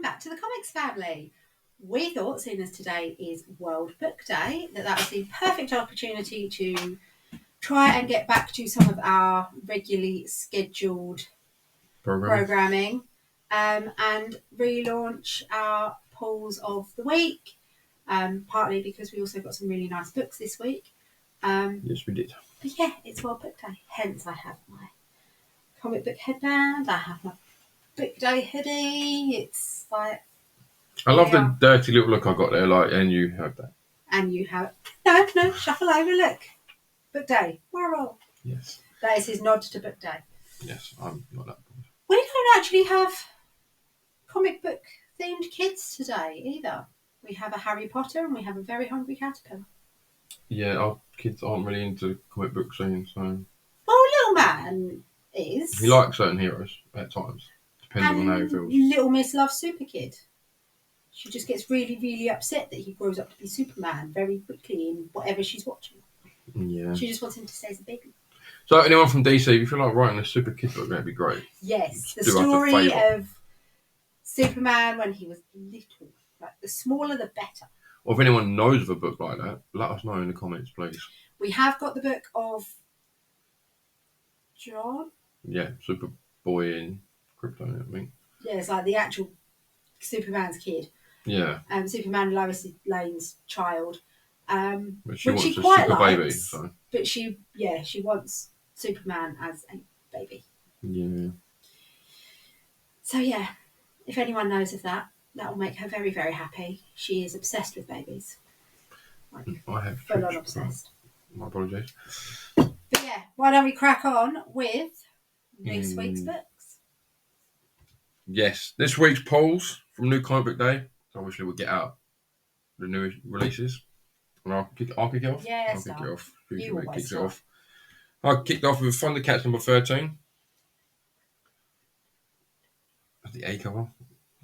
back to the comics family. We thought, seeing as today is World Book Day, that was the perfect opportunity to try and get back to some of our regularly scheduled programming and relaunch our polls of the week, partly because we also got some really nice books this week. Yes, we did. But yeah, it's World Book Day. Hence, I have my comic book headband. I have my Book Day hoodie. It's like... I love the dirty little look I got there, and you have that. And you have... No, shuffle over, look. Book Day. Moral. Yes. That is his nod to Book Day. Yes, I'm not that bored. We don't actually have comic book themed kids today either. We have a Harry Potter and we have a Very Hungry Caterpillar. Yeah, our kids aren't really into comic book scene, so... Well, little man is. He likes certain heroes at times, depending on how he feels. Little Miss loves Super Kid. She just gets really, really upset that he grows up to be Superman very quickly in whatever she's watching. Yeah. She just wants him to stay as a baby. So, anyone from DC, if you feel like writing a Super Kid book, that'd be great. Yes, the Do us a story favour. of Superman when he was little. Like, the smaller, the better. Or if anyone knows of a book like that, let us know in the comments, please. We have got the book of John. Yeah, Superboy in Krypton, I think. Yeah, it's like the actual Superman's kid. Yeah. Superman and Lois Lane's child. But she wants she a quite super likes, baby, so... But she wants Superman as a baby. Yeah. So yeah, if anyone knows of that, that will make her very, very happy. She is obsessed with babies. Like, I have full on obsessed. My apologies. But yeah, why don't we crack on with this week's books? Yes, this week's polls from New Comic Book Day. So obviously we'll get out the new releases. And I'll kick it off. Yeah, I'll kick it off. You always kicks it start. off. I kicked off with Thundercats number 13. The A cover.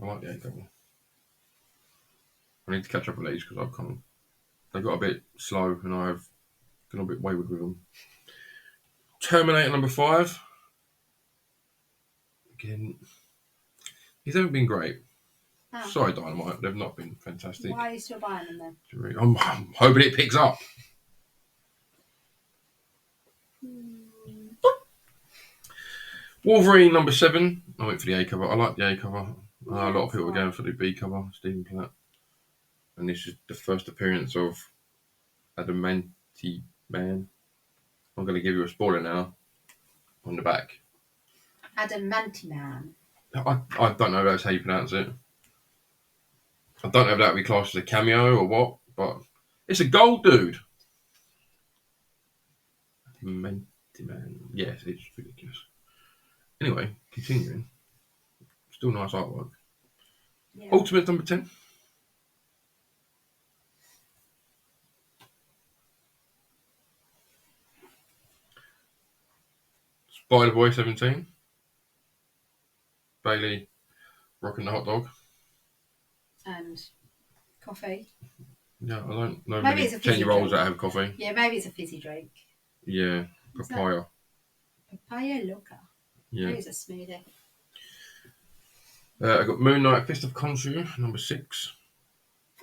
I like the A cover. I need to catch up with these because they got a bit slow and I've gone a bit wayward with them. Terminator number 5. Again, these haven't been great. Oh. Sorry, Dynamite, they've not been fantastic. Why are you still buying them then? I'm hoping it picks up. Wolverine number 7. I went for the A cover. I like the A cover. A lot of people are going for the B cover, Stephen Platt. And this is the first appearance of Adamanti Man. I'm going to give you a spoiler now on the back. Adamanti Man. I don't know if that's how you pronounce it. I don't know if that would be classed as a cameo or what, but it's a gold dude. Adamanti Man. Yes, it's ridiculous. Anyway, continuing. Still nice artwork. Yeah. Ultimate number 10. Spider-Boy 17. Bailey rocking the hot dog. And coffee. Yeah, I don't know maybe many 10-year-olds that have coffee. Yeah, maybe it's a fizzy drink. Yeah, papaya. Papaya loca. Yeah. Maybe it's a smoothie. I got Moon Knight, Fist of Khonshu, number 6.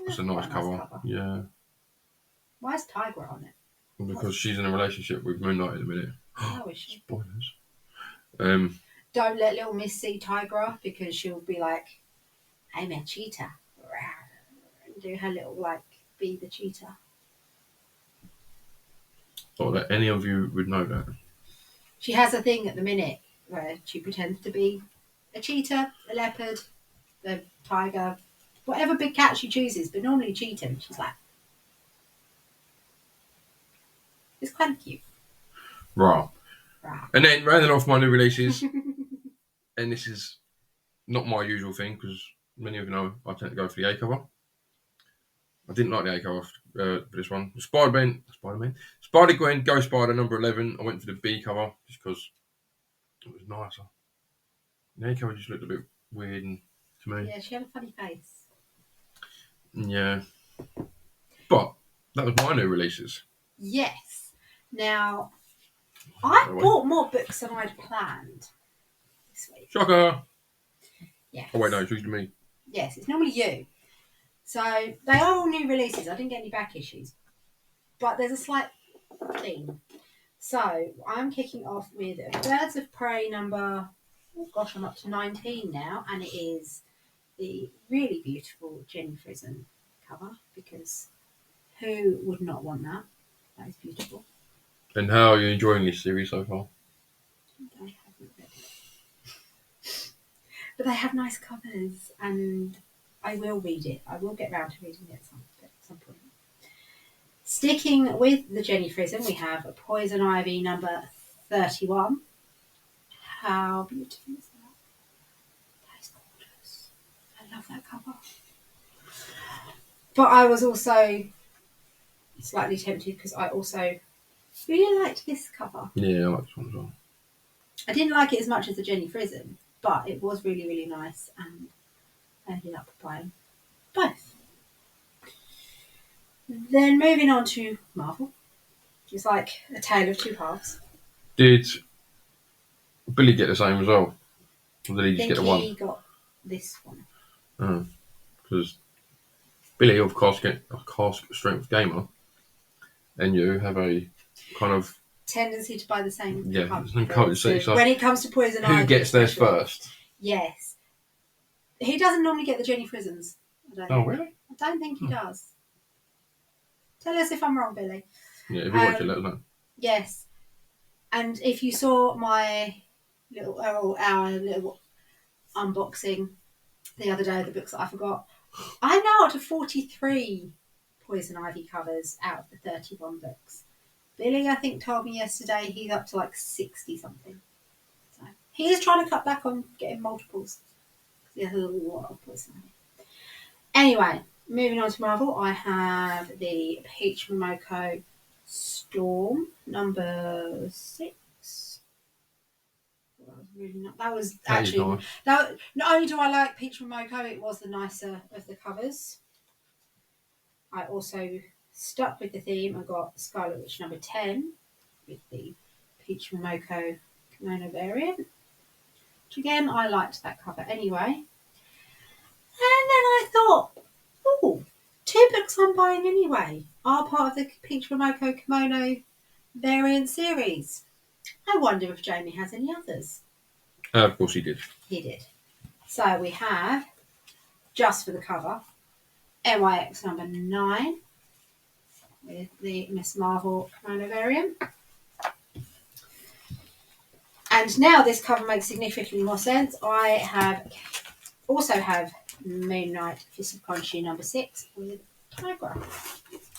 That's a nice cover. Yeah. Why is Tigra on it? Because she's in a relationship with Moon Knight at the minute. Oh, is she? Spoilers. Don't let little Miss see Tigra because she'll be like, I'm a cheetah. And do her little, like, be the cheetah. Not that any of you would know that. She has a thing at the minute where she pretends to be a cheetah, a leopard, a tiger, whatever big cat she chooses, but normally cheetah. And she's like, it's kind of cute. Right. And then rounding off my new releases, and this is not my usual thing because many of you know I tend to go for the A cover. I didn't like the A cover for this one. Spider-Gwen, Ghost Spider number 11. I went for the B cover just because it was nicer. The A cover just looked a bit weird to me. Yeah, she had a funny face. Yeah. But that was my new releases. Yes. Now, I bought more books than I'd planned this week. Shocker! Yes. Oh, wait, no, it's usually me. Yes, it's normally you. So they are all new releases. I didn't get any back issues, but there's a slight theme. So I'm kicking off with Birds of Prey number. Oh gosh, I'm up to 19 now, and it is the really beautiful Jenny Frison cover, because who would not want that? That is beautiful. And how are you enjoying this series so far? I haven't read it. But they have nice covers, and I will read it. I will get round to reading it at some point. Sticking with the Jenny Frison, we have Poison Ivy number 31. How beautiful is that? That is gorgeous. I love that cover. But I was also slightly tempted because I also really liked this cover. Yeah, I like this one as well. I didn't like it as much as the Jenny Frison, but it was really, really nice, and I ended up buying both. Then moving on to Marvel, which is like a tale of two halves. Did Billy get the same result? Or did he I just think get the one? he got this one. Because Billy of Cask Strength Gamer and you have a kind of Tendency to buy the same colours. So when it comes to Poison Ivy. Who gets theirs first? Yes. He doesn't normally get the Jenny Frisons. Really? I don't think he does. Tell us if I'm wrong, Billy. Yeah, if you watch it, let us know. Yes. And if you saw my our little unboxing the other day of the books that I forgot, I'm now up to 43 Poison Ivy covers out of the 31 books. Billy, I think, told me yesterday he's up to like 60 something. So he is trying to cut back on getting multiples. He has a lot of Poison Ivy. Anyway, moving on to Marvel, I have the Peach Momoko Storm number 6. That was actually nice. Not only do I like Peach Momoko, it was the nicer of the covers. I also stuck with the theme. I got Scarlet Witch number 10 with the Peach Momoko kimono variant, which again I liked that cover anyway. And then I thought, oh, 2 books I'm buying anyway are part of the Peach Momoko kimono variant series. I wonder if Jamie has any others. Of course he did. He did. So we have, just for the cover, NYX number 9 with the Miss Marvel kimono variant. And now this cover makes significantly more sense. I also have Moon Knight Fist of Khonshu number 6 with Tigra.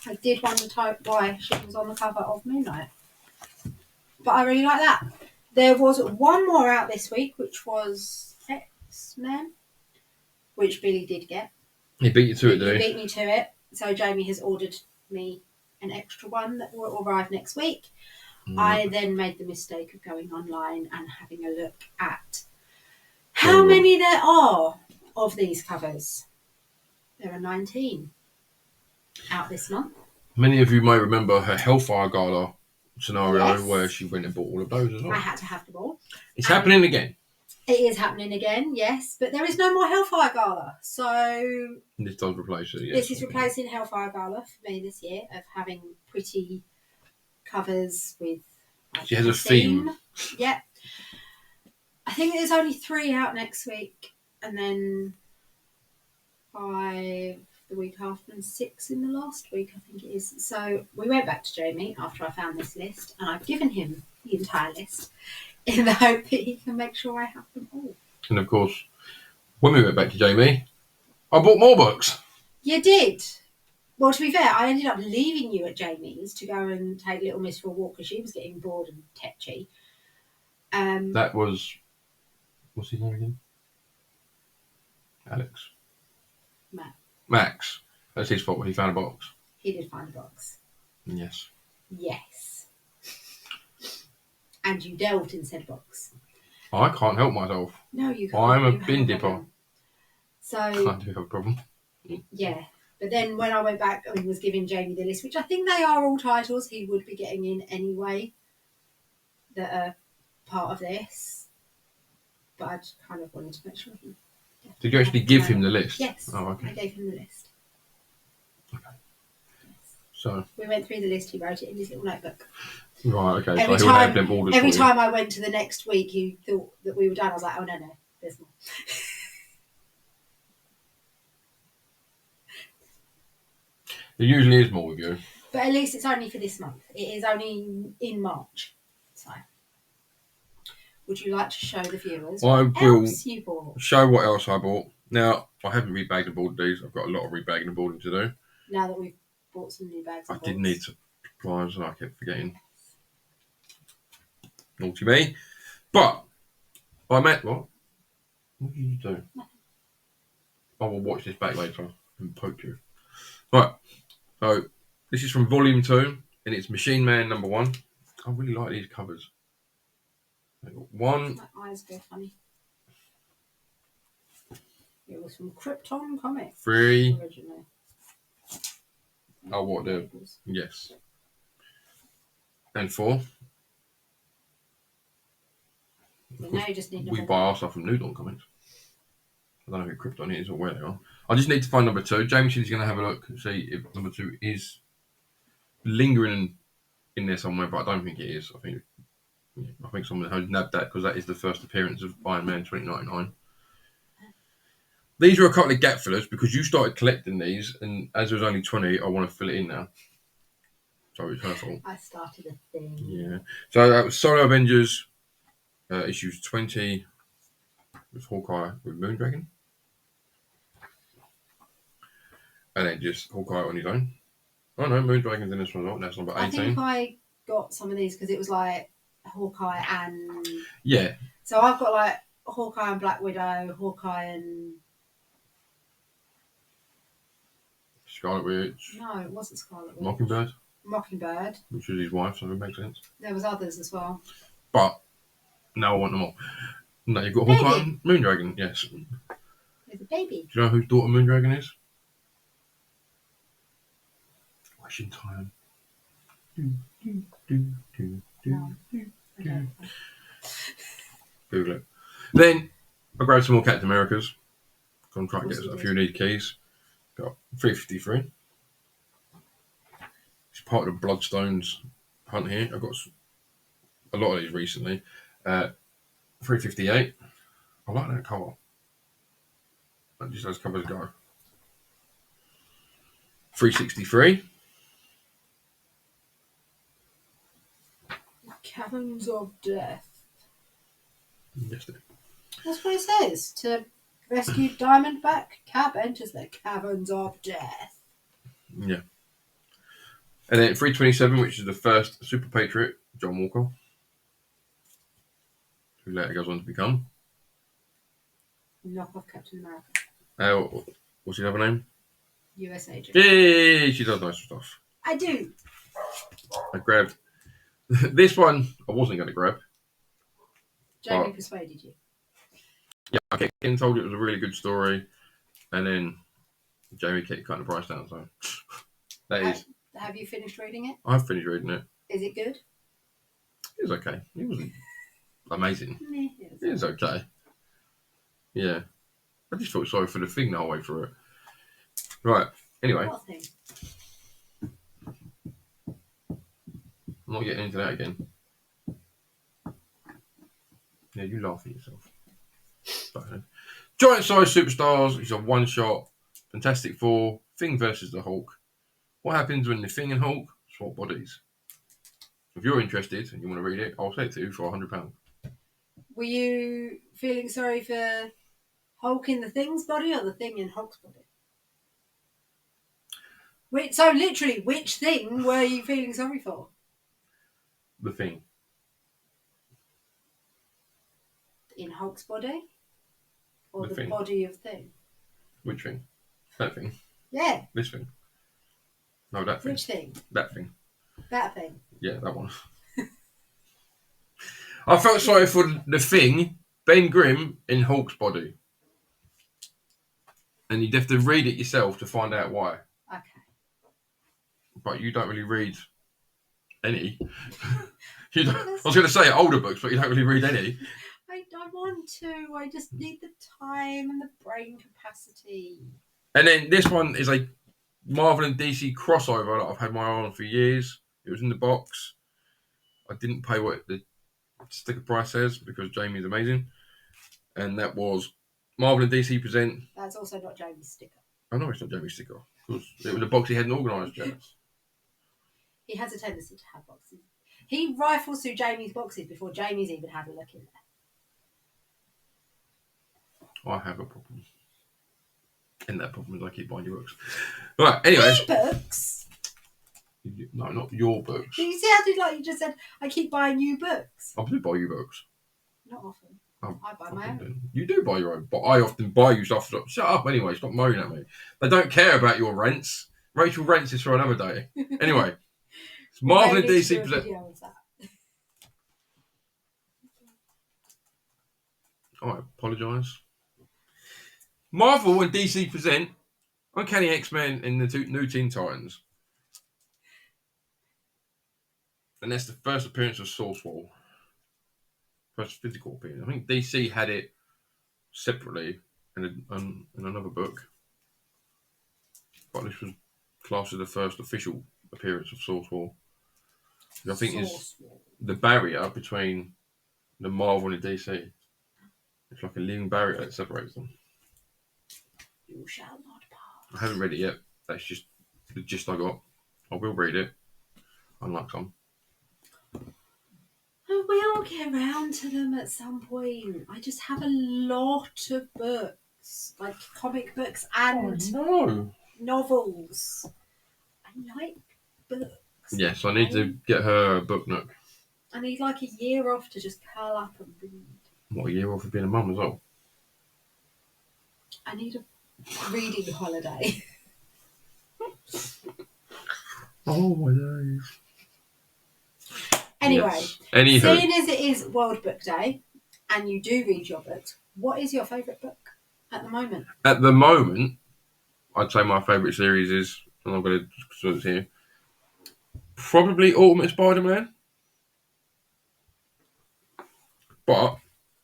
I did wonder why she was on the cover of Moon Knight. But I really like that. There was one more out this week, which was X-Men, which Billy did get. He beat you to it, did he? He beat me to it. So Jamie has ordered me an extra one that will arrive next week. I then made the mistake of going online and having a look at how many there are of these covers. There are 19 out this month. Many of you may remember her Hellfire Gala scenario where she went and bought all of those as well. I had to have them all. It's happening again. It is happening again, yes, but there is no more Hellfire Gala. So this does replace it, yes. This is replacing Hellfire Gala for me this year, of having pretty covers with she has a theme. Yeah. I think there's only 3 out next week, and then 5 the week after, and 6 in the last week, I think it is. So we went back to Jamie after I found this list, and I've given him the entire list in the hope that he can make sure I have them all. And of course, when we went back to Jamie, I bought more books. You did. Well, to be fair, I ended up leaving you at Jamie's to go and take Little Miss for a walk because she was getting bored and tetchy. That was... What's his name again? Alex. Max. That's his fault when he found a box. He did find a box. Yes. Yes. And you delved in said box. I can't help myself. No, you can't. I'm a bin dipper. So... I do have a problem. Yeah. But then when I went back and was giving Jamie the list, which I think they are all titles he would be getting in anyway that are part of this. But I just kind of wanted to make sure he Did you actually give him the list? Yes. Oh, okay. I gave him the list. Okay. Yes. So. We went through the list. He wrote it in his little notebook. Right. Okay. So he'll have them orders every for time I went to the next week, he thought that we were done. I was like, oh no, there's more. There usually is more with you. But at least it's only for this month. It is only in March. So, would you like to show the viewers what else you bought? Show what else I bought. Now, I haven't rebagged and boarded these. I've got a lot of rebagging and boarding to do. Now that we've bought some new bags and I did need supplies and I kept forgetting. Naughty me. But, I met what? What did you do? I will watch this back later and poke you. Right. So, this is from Volume 2, and it's Machine Man number 1. I really like these covers. One. My eyes go funny. It was from Krypton Comics. 3. Originally. Oh, what the? Yes. And 4. Now you just need we buy our stuff from New Dawn Comics. I don't know who Krypton is or where they are. I just need to find number 2. Jamie said he's going to have a look and see if number 2 is lingering in there somewhere, but I don't think it is. I think someone has nabbed that because that is the first appearance of Iron Man 2099. These are a couple of gap fillers because you started collecting these, and as there was only 20, I want to fill it in now. So it's her fault. I started a thing. Yeah. So that was Solo Avengers, issues 20 with Hawkeye with Moondragon. And then just Hawkeye on his own. Oh no, Moondragon's in this one as well. That's number 18. I think I got some of these because it was like Hawkeye and... Yeah. So I've got like Hawkeye and Black Widow, Hawkeye and... Scarlet Witch. No, it wasn't Scarlet Witch. Mockingbird. Which is his wife, so it makes sense. There was others as well. But, now I want them all. No, you've got Hawkeye and Moondragon, yes. There's a baby. Do you know whose daughter Moondragon is? Wishing Time. No, I don't. Google it. Then I grabbed some more Captain Americas. Gonna try and get a few need keys. Got 353. It's part of the Bloodstones hunt here. I've got a lot of these recently. 358. I like that cover. That just as covers go. 363. Caverns of Death. Yes, That's what it says. To rescue Diamondback, Cap enters the Caverns of Death. Yeah. And then 327, which is the first Super Patriot, John Walker, who later goes on to become Knockoff Captain America. What's his other name? US agent. Yay! She does nice stuff. I do. I grabbed this one. I wasn't going to grab. Jamie persuaded you. Yeah, I kept getting told it was a really good story, and then Jamie kept cutting the price down. So that is. Have you finished reading it? I've finished reading it. Is it good? It was okay. It wasn't amazing. It was okay. Yeah, I just felt sorry for the thing the whole way through it. Right. Anyway. What thing? I'm not getting into that again. Yeah, you laugh at yourself. Giant Size Superstars is a one-shot. Fantastic Four. Thing versus the Hulk. What happens when the Thing and Hulk swap bodies? If you're interested and you want to read it, I'll say it to you for £100. Were you feeling sorry for Hulk in the Thing's body or the Thing in Hulk's body? So literally, which thing were you feeling sorry for? The Thing. In Hulk's body? Or the Thing. body of Thing? Which thing? That thing? Yeah. This thing? No, that thing. Which thing? That thing. That thing? Yeah, that one. I felt sorry for the Thing, Ben Grimm, in Hulk's body. And you'd have to read it yourself to find out why. Okay. But you don't really read any. I was going to say older books, but you don't really read any. I I want to. I just need the time and the brain capacity. And then this one is a Marvel and DC crossover that I've had my eye on for years. It was in the box. I didn't pay what the sticker price says because Jamie's amazing. And that was Marvel and DC present. That's also not Jamie's sticker. I know it's not Jamie's sticker because it was a box he hadn't organised yet. He has a tendency to have boxes. He rifles through Jamie's boxes before Jamie's even had a look in there. I have a problem. And that problem is I keep buying your books. Right, anyways. Books? No, not your books. Do you sounded like you just said, I keep buying you books? I do buy you books. Not often. I buy my own. You do buy your own, but I often buy you stuff. Shut up anyway, stop moaning at me. They don't care about your rents. Rachel rents is for another day. Anyway, it's Marvel and DC present. I apologise. Marvel and DC present Uncanny X-Men and the new Teen Titans. And that's the first appearance of Source Wall. First physical appearance. I think DC had it separately in another book. But this was classed as the first official appearance of Source Wall. Which I think is the barrier between the Marvel and the DC. It's like a living barrier that separates them. You shall not pass. I haven't read it yet. That's just the gist I got. I will read it. Unlike some. We'll get round to them at some point. I just have a lot of books, like comic books and novels. I like books. Yes, I need to get her a book nook. I need like a year off to just curl up and read. What, a year off of being a mum as well? I need a reading holiday. Oh my days. Anyway, yes. Seeing as it is World Book Day and you do read your books, what is your favourite book at the moment? At the moment, I'd say my favourite series is, and I'm going to sort it here, probably Ultimate Spider-Man. But,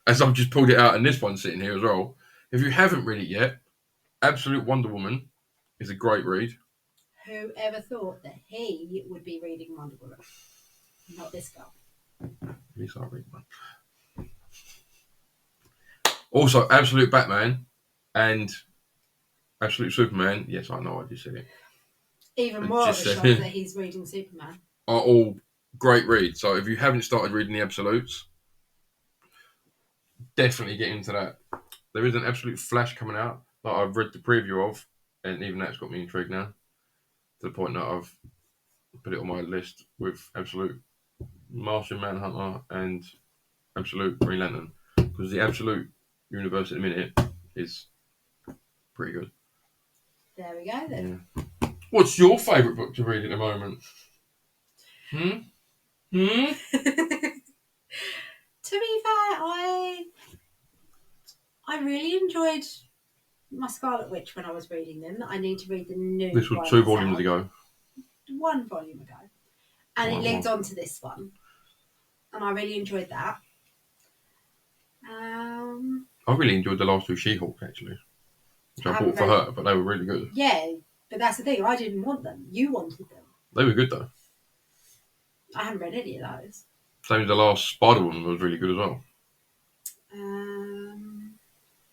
as I've just pulled it out and this one's sitting here as well, if you haven't read it yet, Absolute Wonder Woman is a great read. Whoever thought that he would be reading Wonder Woman? Not this girl. At least I read one. Also, Absolute Batman and Absolute Superman. Yes, I know I just said it. Even more of a shock that he's reading Superman. Are all great reads. So if you haven't started reading the Absolutes, definitely get into that. There is an Absolute Flash coming out that I've read the preview of, and even that's got me intrigued now. To the point that I've put it on my list with Absolute Martian Manhunter and Absolute Green Lantern, because the Absolute universe at the minute is pretty good. There we go then. Yeah. What's your favourite book to read at the moment? To be fair, I really enjoyed my Scarlet Witch when I was reading them. I need to read the new. This was 2 volumes ago. 1 volume ago, and it leads on to this one, and I really enjoyed that. I really enjoyed the last 2 She-Hulk actually, which I bought for her, but they were really good. Yeah, but that's the thing. I didn't want them. You wanted them. They were good though. I haven't read any of those. Same as the last Spider-Woman was really good as well.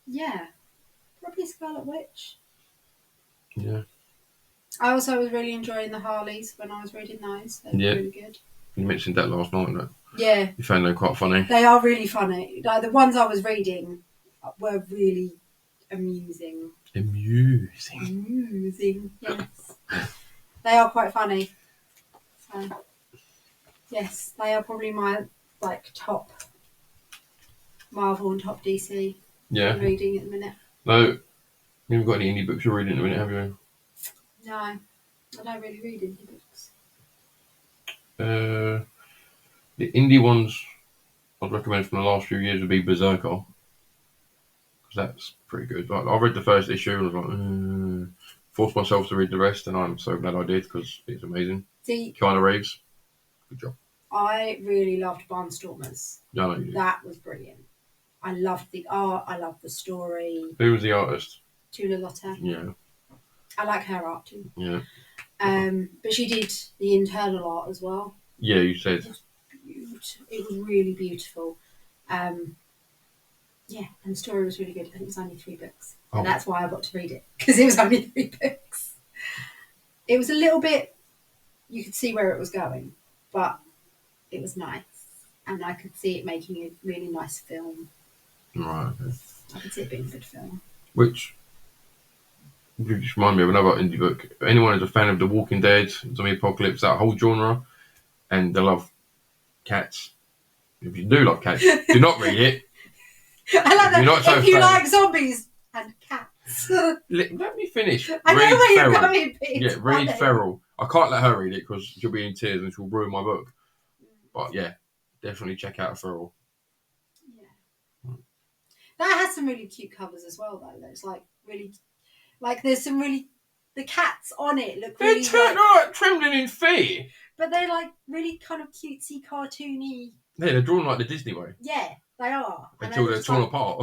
Yeah, probably Scarlet Witch. Yeah. I also was really enjoying the Harleys when I was reading those. They were really good. You mentioned that last night, didn't you? Yeah. You found them quite funny. They are really funny. Like, the ones I was reading were really amusing. Amusing, yes. They are quite funny. So, yes, they are probably my top Marvel and top DC reading at the minute. No, you haven't got any indie books you're reading at the minute, have you? No, I don't really read indie books. The indie ones I'd recommend from the last few years would be Berserker. Because that's pretty good. I read the first issue and I was like, forced myself to read the rest, and I'm so glad I did because it's amazing. See, Keanu Reeves, good job. I really loved Barnstormers. Yeah, I know you did. That was brilliant. I loved the art. I loved the story. Who was the artist? Tula Lotta. Yeah. I like her art too. Yeah. But she did the internal art as well. Yeah, you said. It was really beautiful. Yeah, and the story was really good. I think it was only 3 books. And that's why I got to read it, because it was only 3 books. It was a little bit, you could see where it was going, but it was nice. And I could see it making a really nice film. Right, okay. I could see it being a good film. Which, you just remind me of another indie book. If anyone is a fan of The Walking Dead, Zombie Apocalypse, that whole genre, and they love cats, if you do love cats, do not read it. I like that. If you like zombies and cats. Let me finish. I know where you're going, Pete. Yeah, read Feral. I can't let her read it because she'll be in tears and she'll ruin my book. But yeah, definitely check out Feral. Yeah. That has some really cute covers as well, though. It's like really, like there's some really, the cats on it look really. They're like trembling in fear. But they're like really kind of cutesy, cartoony. Yeah, they're drawn like the Disney way. Yeah, they are. Until they're torn apart.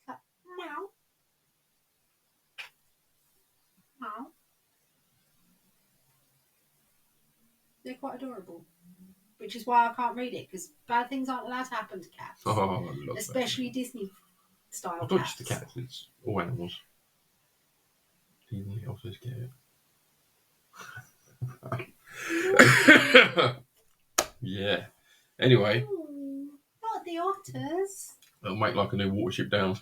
Like, meow. Meow. They're quite adorable. Which is why I can't read it, because bad things aren't allowed to happen to cats. Oh, I love especially Disney style cats. Not just the cats, it's all animals. Even the elves are scared. Yeah. Anyway. Ooh, not the otters. It'll make like a new Watership Down.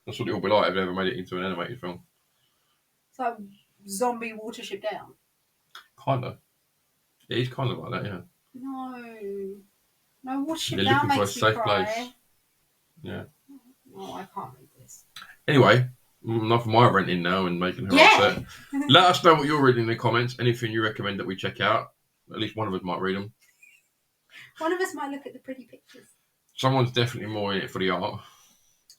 That's what it'll be like if they ever made it into an animated film. So, zombie Watership Down? Kinda. It is kind of like that, yeah. No, Watership Down makes me cry. Place. Yeah. No, I can't read this. Anyway, enough of my renting now and making her upset. Let us know what you're reading in the comments. Anything you recommend that we check out. At least one of us might read them. One of us might look at the pretty pictures. Someone's definitely more in it for the art.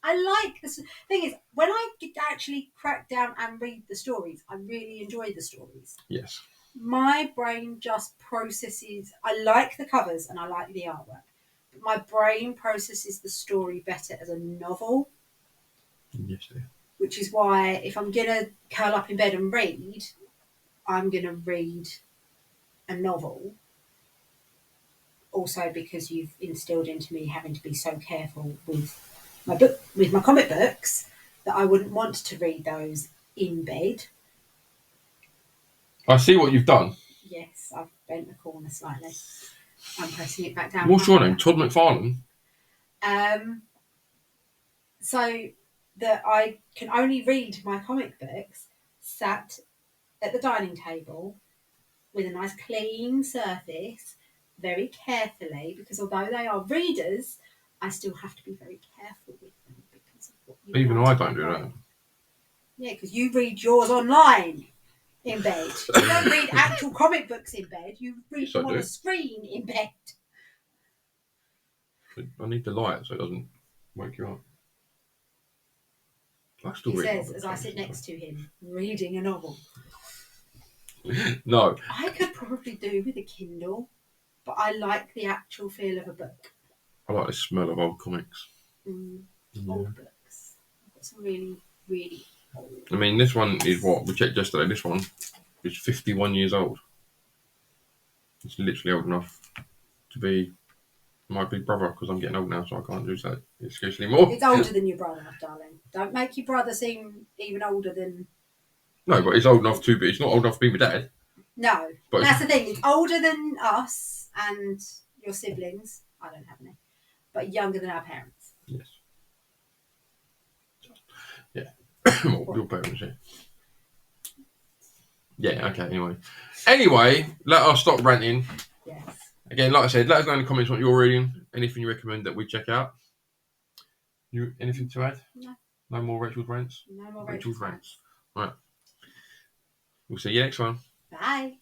I like this. Thing is, when I actually crack down and read the stories, I really enjoy the stories. Yes. My brain just processes. I like the covers and I like the artwork, but my brain processes the story better as a novel. Yes, dear. Which is why if I'm gonna curl up in bed and read, I'm gonna read a novel. Also, because you've instilled into me having to be so careful with my comic books, that I wouldn't want to read those in bed. I see what you've done. Yes, I've bent the corner slightly. I'm pressing it back down. What's your name? Todd McFarlane? So that I can only read my comic books sat at the dining table with a nice clean surface, very carefully, because although they are readers, I still have to be very careful with them because of what you even I don't do that. Yeah, because you read yours online in bed. You don't read actual comic books in bed. You read them on a screen in bed. I need the light so it doesn't wake you up. I still read. He says as I sit next to him, reading a novel. No. I could probably do with a Kindle, but I like the actual feel of a book. I like the smell of old comics. Old books. I've got some really, really old. I mean, this one is what we checked yesterday. This one is 51 years old. It's literally old enough to be my big brother, because I'm getting old now, so I can't use that excuse anymore. It's older than your brother, darling. Don't make your brother seem even older than... No, but it's old enough to be. It's not old enough to be my dad. No, but that's the thing. It's older than us and your siblings. I don't have any. But younger than our parents. Yes. Yeah. Well, your parents, yeah. Yeah, okay, Anyway, let us stop ranting. Yes. Again, like I said, let us know in the comments what you're reading. Anything you recommend that we check out. Anything to add? No. No more Rachel's rants? No more Rachel's rants. Right. We'll see you next one. Bye.